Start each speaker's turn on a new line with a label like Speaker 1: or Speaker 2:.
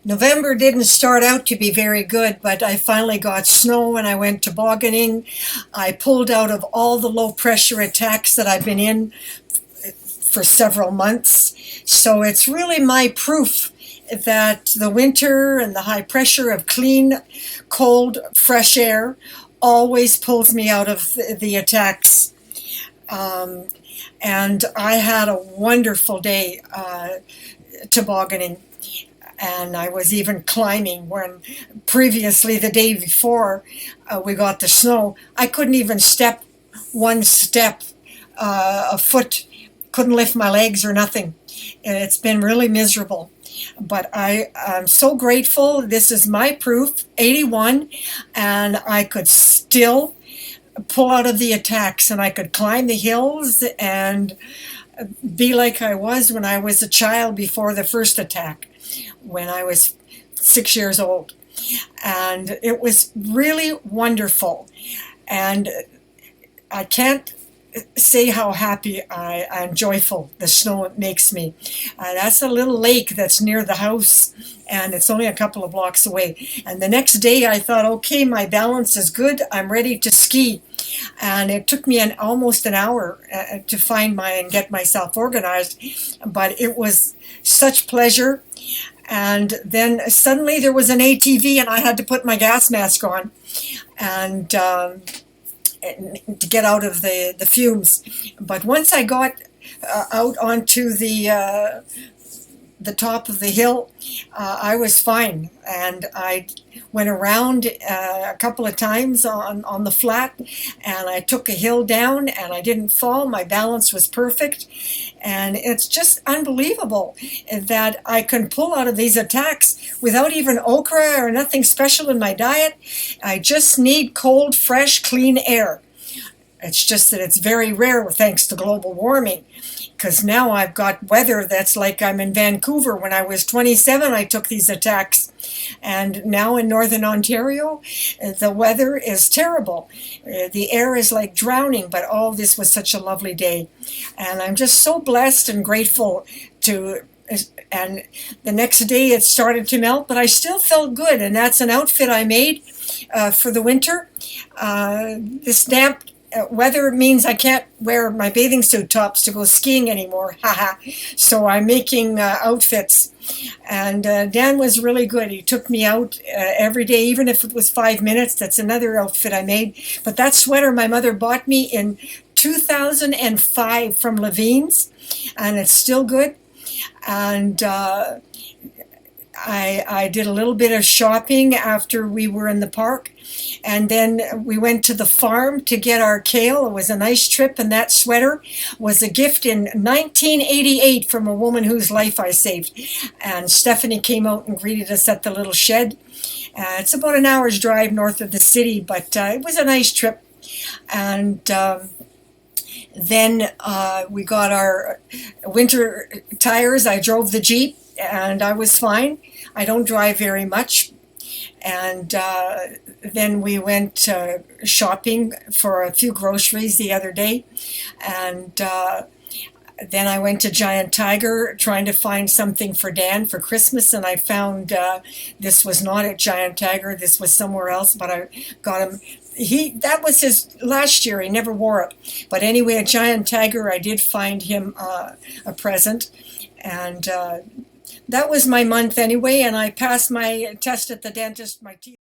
Speaker 1: November didn't start out to be very good, but I finally got snow and I went tobogganing. I pulled out of all the low pressure attacks that I've been in for several months. So it's really my proof that the winter and the high pressure of clean, cold, fresh air always pulls me out of the attacks. Um, and I had a wonderful day tobogganing. And I was even climbing when previously the day before we got the snow. I couldn't even step one step, a foot, couldn't lift my legs or nothing. And it's been really miserable. But I'm so grateful. This is my proof, 81, and I could still pull out of the attacks and I could climb the hills and be like I was when I was a child before the first attack, when I was 6 years old. And it was really wonderful. And I can't say how happy I'm joyful the snow makes me. That's a little lake that's near the house, and it's only a couple of blocks away. And the next day I thought, okay, my balance is good. I'm ready to ski. And it took me almost an hour to find and get myself organized. But it was such pleasure. And then suddenly there was an ATV and I had to put my gas mask on and to get out of the fumes. But once I got out onto the top of the hill, I was fine. And I went around a couple of times on the flat, and I took a hill down and I didn't fall. My balance was perfect. And it's just unbelievable that I can pull out of these attacks without even okra or nothing special in my diet. I just need cold, fresh, clean air. It's just that it's very rare thanks to global warming, because now I've got weather that's like I'm in Vancouver. When I was 27, I took these attacks. And now in Northern Ontario, the weather is terrible. The air is like drowning, but all this was such a lovely day. And I'm just so blessed and grateful to. And the next day it started to melt, but I still felt good. And that's an outfit I made for the winter. This damp weather means I can't wear my bathing suit tops to go skiing anymore. Haha. So I'm making outfits. And Dan was really good. He took me out every day, even if it was 5 minutes. That's another outfit I made. But that sweater my mother bought me in 2005 from Levine's, and it's still good. And I did a little bit of shopping after we were in the park, and then we went to the farm to get our kale. It was a nice trip, and that sweater was a gift in 1988 from a woman whose life I saved. And Stephanie came out and greeted us at the little shed. It's about an hour's drive north of the city, but it was a nice trip. And then we got our winter tires. I drove the Jeep, and I was fine. I don't drive very much. And then we went shopping for a few groceries the other day. And then I went to Giant Tiger trying to find something for Dan for Christmas. And I found this was not at Giant Tiger. This was somewhere else, but I got him. That was his last year. He never wore it. But anyway, at Giant Tiger, I did find him a present. And that was my month anyway, and I passed my test at the dentist. My teeth